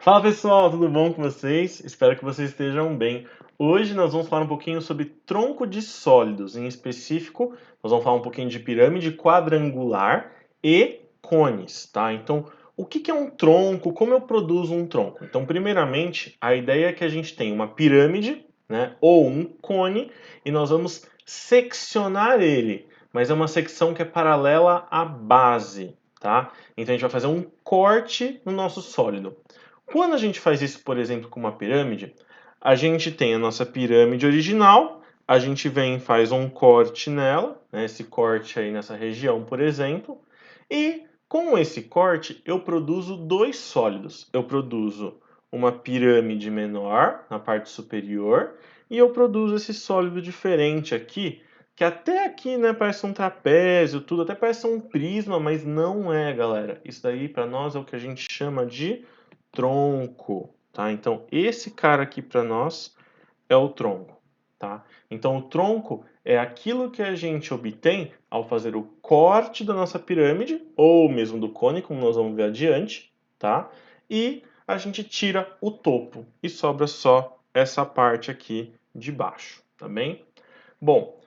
Fala pessoal, tudo bom com vocês? Espero que vocês estejam bem. Hoje nós vamos falar um pouquinho sobre tronco de sólidos, em específico, nós vamos falar um pouquinho de pirâmide quadrangular e cones, tá? Então, o que é um tronco? Como eu produzo um tronco? Então, primeiramente, a ideia é que a gente tem uma pirâmide, né, ou um cone, e nós vamos seccionar ele, mas é uma secção que é paralela à base, tá? Então, a gente vai fazer um corte no nosso sólido. Quando a gente faz isso, por exemplo, com uma pirâmide, a gente tem a nossa pirâmide original, a gente vem e faz um corte nela, né, esse corte aí nessa região, por exemplo, e com esse corte eu produzo dois sólidos. Eu produzo uma pirâmide menor na parte superior e eu produzo esse sólido diferente aqui, que até aqui, né, parece um trapézio, tudo, até parece um prisma, mas não é, galera. Isso daí para nós é o que a gente chama de tronco, tá? Então, esse cara aqui para nós é o tronco, tá? Então, o tronco é aquilo que a gente obtém ao fazer o corte da nossa pirâmide, ou mesmo do cone, como nós vamos ver adiante, tá? E a gente tira o topo e sobra só essa parte aqui de baixo, tá bem? Bom,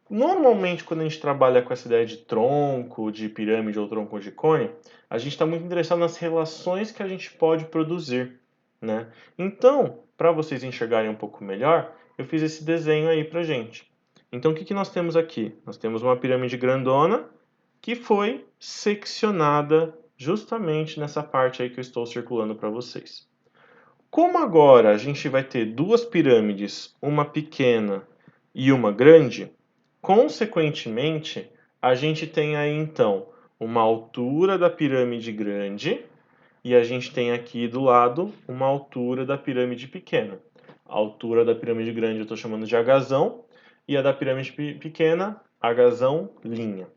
normalmente quando a gente trabalha com essa ideia de tronco, de pirâmide ou tronco de cone, a gente está muito interessado nas relações que a gente pode produzir, né? Então, para vocês enxergarem um pouco melhor, eu fiz esse desenho aí pra gente. Então, o que nós temos aqui? Nós temos uma pirâmide grandona que foi seccionada justamente nessa parte aí que eu estou circulando para vocês. Como agora a gente vai ter duas pirâmides, uma pequena e uma grande, consequentemente, a gente tem aí então uma altura da pirâmide grande e a gente tem aqui do lado uma altura da pirâmide pequena. A altura da pirâmide grande eu estou chamando de agazão e a da pirâmide pequena, agazão linha.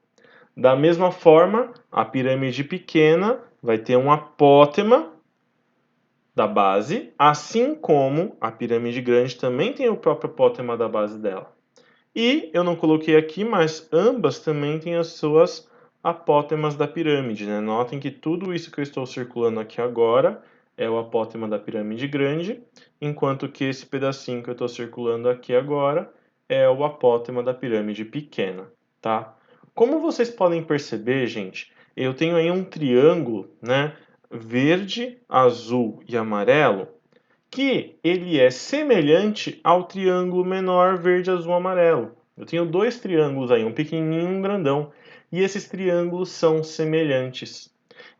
Da mesma forma, a pirâmide pequena vai ter um apótema da base, assim como a pirâmide grande também tem o próprio apótema da base dela. E eu não coloquei aqui, mas ambas também têm as suas apótemas da pirâmide, né? Notem que tudo isso que eu estou circulando aqui agora é o apótema da pirâmide grande, enquanto que esse pedacinho que eu estou circulando aqui agora é o apótema da pirâmide pequena, tá? Como vocês podem perceber, gente, eu tenho aí um triângulo, né? Verde, azul e amarelo, que ele é semelhante ao triângulo menor verde, azul, amarelo. Eu tenho dois triângulos aí, um pequenininho e um grandão, e esses triângulos são semelhantes.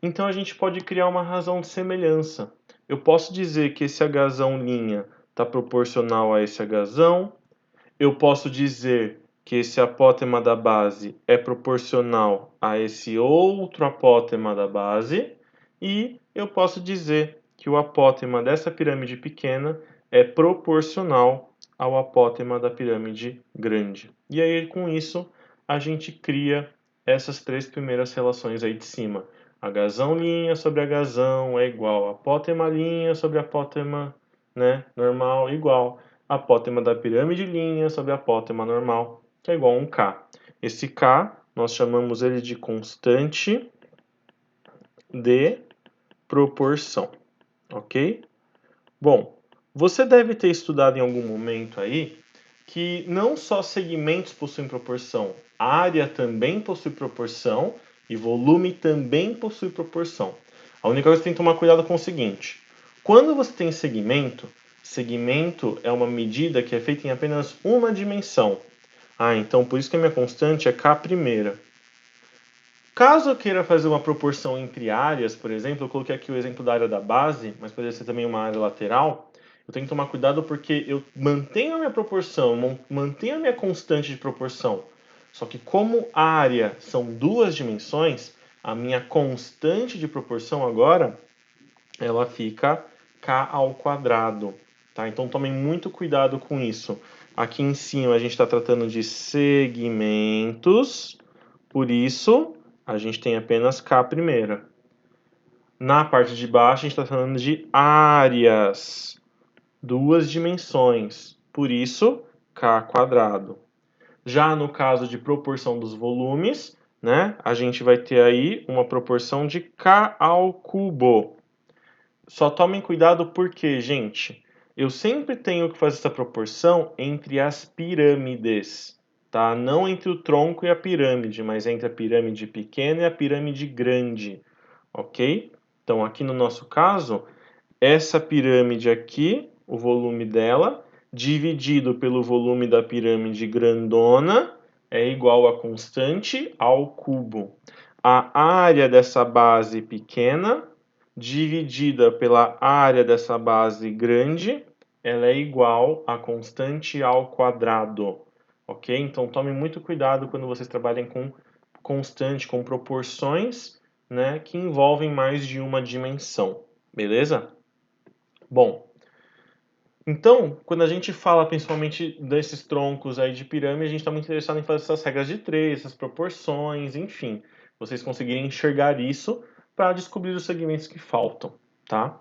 Então a gente pode criar uma razão de semelhança. Eu posso dizer que esse agazão linha está proporcional a esse agazão. Eu posso dizer que esse apótema da base é proporcional a esse outro apótema da base. E eu posso dizer que o apótema dessa pirâmide pequena é proporcional ao apótema da pirâmide grande. E aí, com isso, a gente cria essas três primeiras relações aí de cima. Agazão linha sobre agazão é igual a apótema linha sobre apótema, né, normal igual a apótema da pirâmide linha sobre a apótema normal, que é igual a um K. Esse K, nós chamamos ele de constante de proporção, ok? Bom, você deve ter estudado em algum momento aí que não só segmentos possuem proporção, área também possui proporção e volume também possui proporção. A única coisa que você tem que tomar cuidado com é o seguinte: quando você tem segmento, segmento é uma medida que é feita em apenas uma dimensão. Ah, então por isso que a minha constante é K primeira. Caso eu queira fazer uma proporção entre áreas, por exemplo, eu coloquei aqui o exemplo da área da base, mas poderia ser também uma área lateral, eu tenho que tomar cuidado porque eu mantenho a minha proporção, mantenho a minha constante de proporção. Só que como área são duas dimensões, a minha constante de proporção agora, ela fica k ao quadrado. Tá? Então tomem muito cuidado com isso. Aqui em cima a gente está tratando de segmentos, por isso a gente tem apenas k primeira. Na parte de baixo a gente está falando de áreas, duas dimensões, por isso k quadrado. Já no caso de proporção dos volumes, né, a gente vai ter aí uma proporção de k ao cubo. Só tomem cuidado porque, gente, eu sempre tenho que fazer essa proporção entre as pirâmides, tá? Não entre o tronco e a pirâmide, mas entre a pirâmide pequena e a pirâmide grande, ok? Então, aqui no nosso caso, essa pirâmide aqui, o volume dela, dividido pelo volume da pirâmide grandona, é igual a constante ao cubo. A área dessa base pequena, dividida pela área dessa base grande, ela é igual a constante ao quadrado. Ok? Então tome muito cuidado quando vocês trabalhem com constante, com proporções, né, que envolvem mais de uma dimensão. Beleza? Bom, então, quando a gente fala principalmente desses troncos aí de pirâmide, a gente está muito interessado em fazer essas regras de três, essas proporções, enfim, vocês conseguirem enxergar isso para descobrir os segmentos que faltam, tá?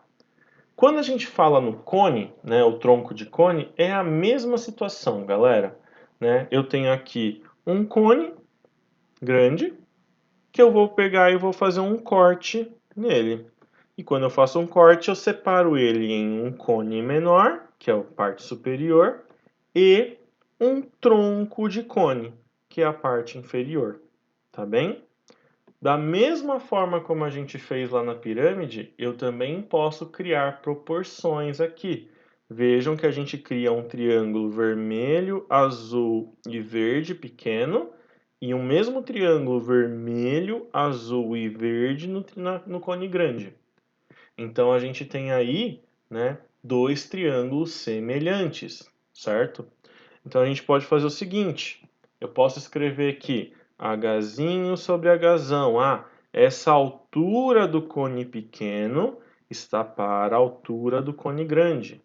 Quando a gente fala no cone, né, o tronco de cone, é a mesma situação, galera. Né? Eu tenho aqui um cone grande que eu vou pegar e vou fazer um corte nele. E quando eu faço um corte, eu separo ele em um cone menor, que é a parte superior, e um tronco de cone, que é a parte inferior. Tá bem? Da mesma forma como a gente fez lá na pirâmide, eu também posso criar proporções aqui. Vejam que a gente cria um triângulo vermelho, azul e verde pequeno, e um mesmo triângulo vermelho, azul e verde no cone grande. Então a gente tem aí, né, dois triângulos semelhantes, certo? Então a gente pode fazer o seguinte, eu posso escrever aqui Hzinho sobre Hzão. Ah, essa altura do cone pequeno está para a altura do cone grande.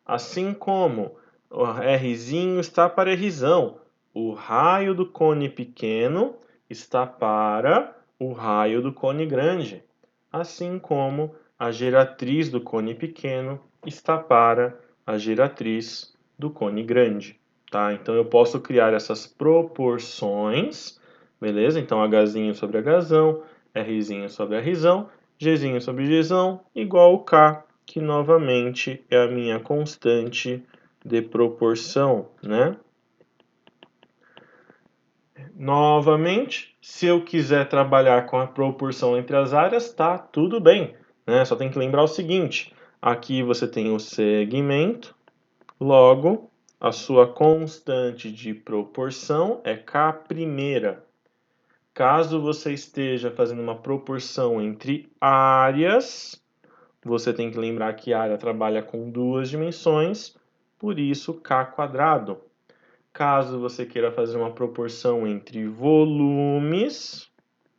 Assim como o Rzinho está para Rzão. O raio do cone pequeno está para o raio do cone grande. Assim como a geratriz do cone pequeno está para a geratriz do cone grande. Tá? Então eu posso criar essas proporções, beleza? Então Hzinho sobre Hzão, Rzinho sobre Rzão, Gzinho sobre Gzão, igual ao K, que novamente é a minha constante de proporção, né? Novamente, se eu quiser trabalhar com a proporção entre as áreas, tá tudo bem, né? Só tem que lembrar o seguinte, aqui você tem o segmento, logo a sua constante de proporção é K primeira. Caso você esteja fazendo uma proporção entre áreas, você tem que lembrar que a área trabalha com duas dimensões, por isso K quadrado. Caso você queira fazer uma proporção entre volumes,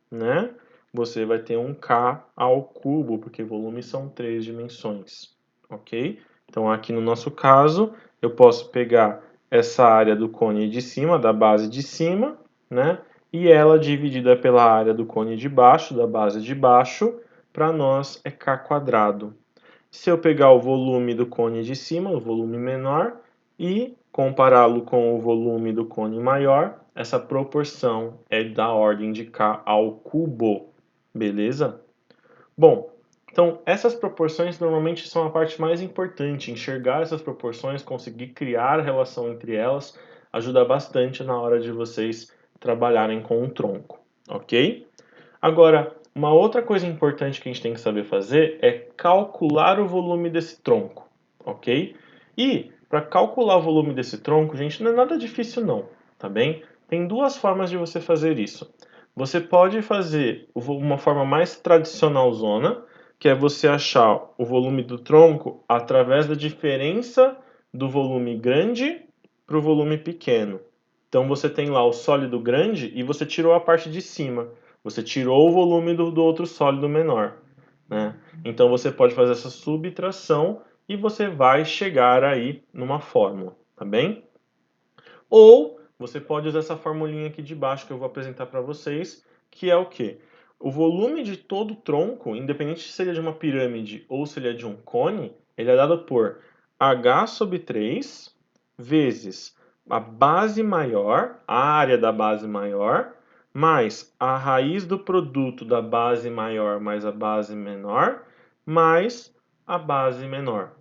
né? Você vai ter um K ao cubo, porque volumes são três dimensões, ok? Então aqui no nosso caso, eu posso pegar essa área do cone de cima, da base de cima, né? E ela dividida pela área do cone de baixo, da base de baixo, para nós é K quadrado. Se eu pegar o volume do cone de cima, o volume menor, e compará-lo com o volume do cone maior, essa proporção é da ordem de K ao cubo, beleza? Bom, então essas proporções normalmente são a parte mais importante. Enxergar essas proporções, conseguir criar relação entre elas, ajuda bastante na hora de vocês trabalharem com o tronco, ok? Agora, uma outra coisa importante que a gente tem que saber fazer é calcular o volume desse tronco, ok? E para calcular o volume desse tronco, gente, não é nada difícil não, tá bem? Tem duas formas de você fazer isso. Você pode fazer uma forma mais tradicionalzona, que é você achar o volume do tronco através da diferença do volume grande para o volume pequeno. Então você tem lá o sólido grande e você tirou a parte de cima. Você tirou o volume do outro sólido menor, né? Então você pode fazer essa subtração e você vai chegar aí numa fórmula, tá bem? Ou você pode usar essa formulinha aqui de baixo que eu vou apresentar para vocês, que é o quê? O volume de todo o tronco, independente se ele é de uma pirâmide ou se ele é de um cone, ele é dado por h sobre 3 vezes a base maior, a área da base maior, mais a raiz do produto da base maior mais a base menor, mais a base menor.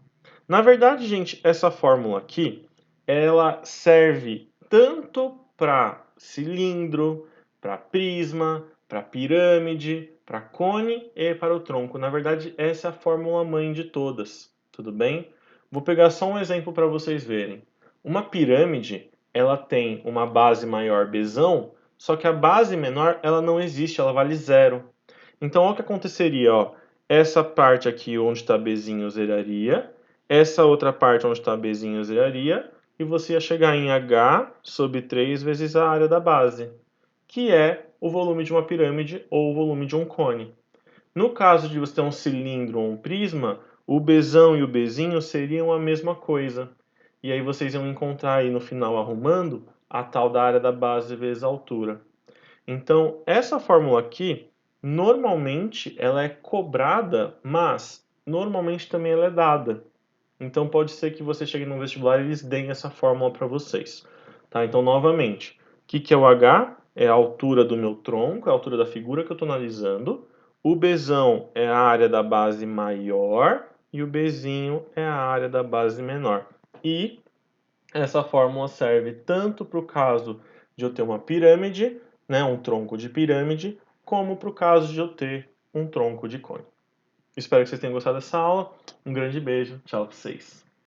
Na verdade, gente, essa fórmula aqui, ela serve tanto para cilindro, para prisma, para pirâmide, para cone e para o tronco. Na verdade, essa é a fórmula mãe de todas, tudo bem? Vou pegar só um exemplo para vocês verem. Uma pirâmide, ela tem uma base maior Bzão, só que a base menor, ela não existe, ela vale zero. Então, olha o que aconteceria, ó. Essa parte aqui onde está Bzinho zeraria, essa outra parte onde está Bzinho zeraria, e você ia chegar em H sobre 3 vezes a área da base, que é o volume de uma pirâmide ou o volume de um cone. No caso de você ter um cilindro ou um prisma, o Bzão e o Bzinho seriam a mesma coisa. E aí vocês iam encontrar aí no final, arrumando, a tal da área da base vezes a altura. Então, essa fórmula aqui, normalmente ela é cobrada, mas normalmente também ela é dada. Então, pode ser que você chegue no vestibular e eles deem essa fórmula para vocês. Tá? Então, novamente, o que é o H? É a altura do meu tronco, é a altura da figura que eu estou analisando. O Bzão é a área da base maior e o Bzinho é a área da base menor. E essa fórmula serve tanto para o caso de eu ter uma pirâmide, né, um tronco de pirâmide, como para o caso de eu ter um tronco de cone. Espero que vocês tenham gostado dessa aula. Um grande beijo. Tchau para vocês.